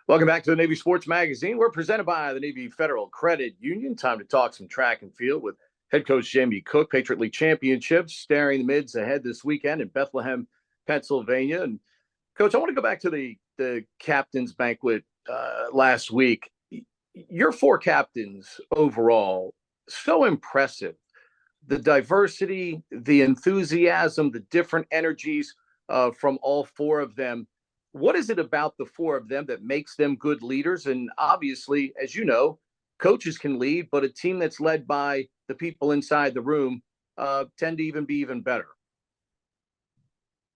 Welcome back to the Navy Sports Magazine. We're presented by the Navy Federal Credit Union. Time to talk some track and field with head coach Jamie Cook. Patriot League Championships staring the mids ahead this weekend in Bethlehem, Pennsylvania. And Coach, I want to go back to the captain's banquet last week. Your four captains overall, so impressive. The diversity, the enthusiasm, the different energies from all four of them. What is it about the four of them that makes them good leaders? And obviously, as you know, coaches can lead, but a team that's led by the people inside the room tend to be even better.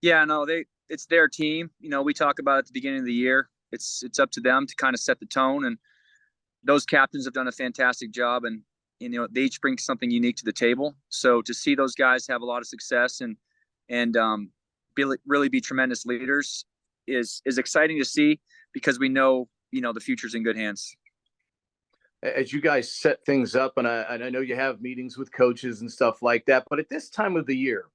Yeah, no, it's their team. We talk about at the beginning of the year. It's up to them to kind of set the tone, and those captains have done a fantastic job, and they each bring something unique to the table. So to see those guys have a lot of success and really be tremendous leaders is exciting to see, because we know the future's in good hands. As you guys set things up, and I know you have meetings with coaches and stuff like that, but at this time of the year,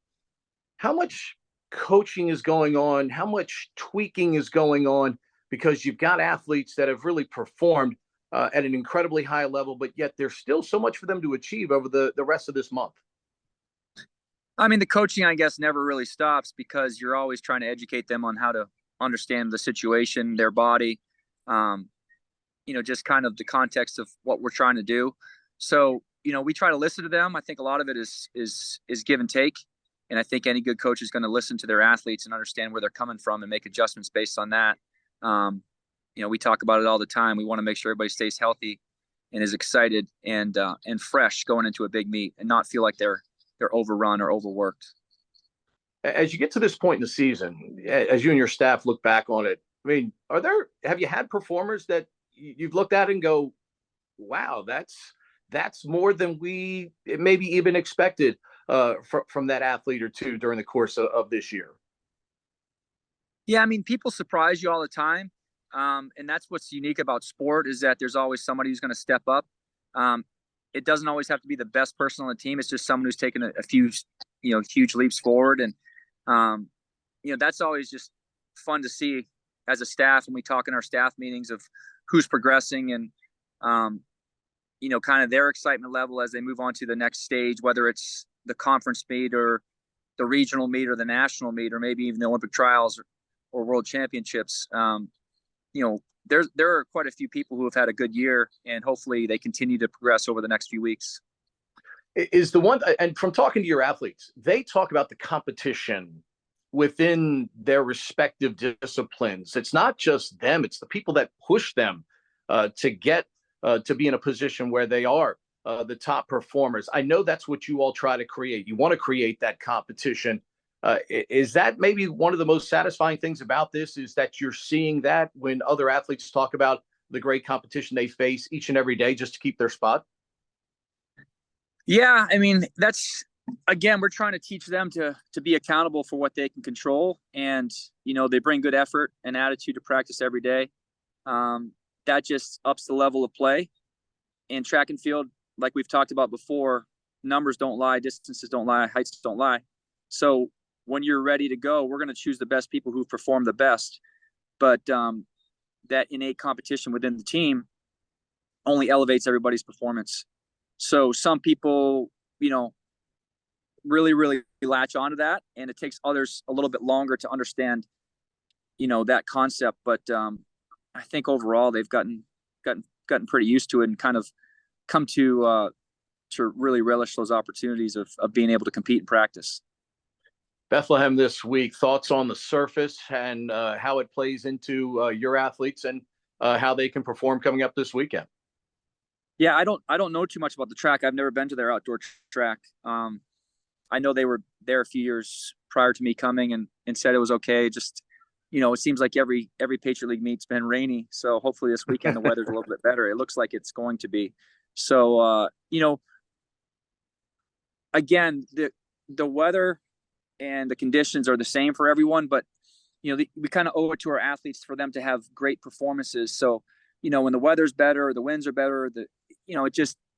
how much coaching is going on? How much tweaking is going on? Because you've got athletes that have really performed at an incredibly high level, but yet there's still so much for them to achieve over the rest of this month. I mean, the coaching, I guess, never really stops, because you're always trying to educate them on how to understand the situation, their body, just kind of the context of what we're trying to do. So, we try to listen to them. I think a lot of it is give and take. And I think any good coach is going to listen to their athletes and understand where they're coming from and make adjustments based on that. We talk about it all the time. We want to make sure everybody stays healthy and is excited and fresh going into a big meet, and not feel like they're overrun or overworked. As you get to this point in the season, as you and your staff look back on it, I mean, have you had performers that you've looked at and go, wow, that's more than we maybe even expected from that athlete or two during the course of this year? Yeah, I mean, people surprise you all the time. And that's what's unique about sport, is that there's always somebody who's going to step up. It doesn't always have to be the best person on the team. It's just someone who's taken a few, huge leaps forward. And, that's always just fun to see as a staff. And we talk in our staff meetings of who's progressing and, kind of their excitement level as they move on to the next stage, whether it's the conference meet or the regional meet or the national meet, or maybe even the Olympic trials or world championships. There are quite a few people who have had a good year, and hopefully they continue to progress over the next few weeks. Is the one, and from talking to your athletes, they talk about the competition within their respective disciplines. It's not just them, it's the people that push them to get to be in a position where they are the top performers. I know that's what you all try to create. You want to create that competition. Is that maybe one of the most satisfying things about this, is that you're seeing that when other athletes talk about the great competition they face each and every day just to keep their spot? Yeah, I mean, again, we're trying to teach them to be accountable for what they can control. And, they bring good effort and attitude to practice every day. That just ups the level of play. And track and field, like we've talked about before, numbers don't lie, distances don't lie, heights don't lie. So when you're ready to go, we're going to choose the best people who perform the best. But that innate competition within the team only elevates everybody's performance. So some people, really, really latch onto that, and it takes others a little bit longer to understand, that concept. But I think overall they've gotten pretty used to it and kind of come to really relish those opportunities of being able to compete in practice. Bethlehem this week, thoughts on the surface and how it plays into your athletes and how they can perform coming up this weekend? Yeah, I don't know too much about the track. I've never been to their outdoor track. I know they were there a few years prior to me coming and said it was okay. Just, it seems like every Patriot League meet's been rainy. So hopefully this weekend the weather's a little bit better. It looks like it's going to be. So, again, the weather and the conditions are the same for everyone, but, we kind of owe it to our athletes for them to have great performances. So, when the weather's better, the winds are better,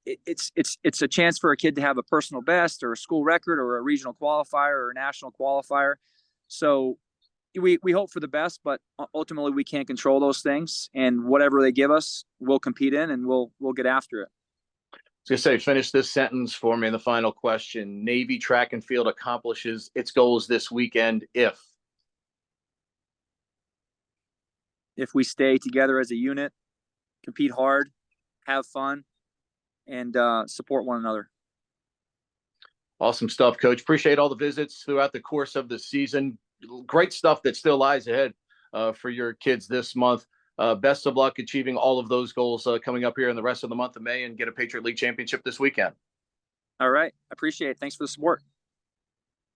it's a chance for a kid to have a personal best or a school record or a regional qualifier or a national qualifier. So we hope for the best, but ultimately we can't control those things. And whatever they give us, we'll compete in, and we'll get after it. I was gonna say, finish this sentence for me in the final question. Navy track and field accomplishes its goals this weekend if we stay together as a unit, compete hard, have fun, and support one another. Awesome stuff, Coach. Appreciate all the visits throughout the course of the season. Great stuff that still lies ahead for your kids this month. Best of luck achieving all of those goals coming up here in the rest of the month of May, and get a Patriot League championship this weekend. All right. Appreciate it. Thanks for the support.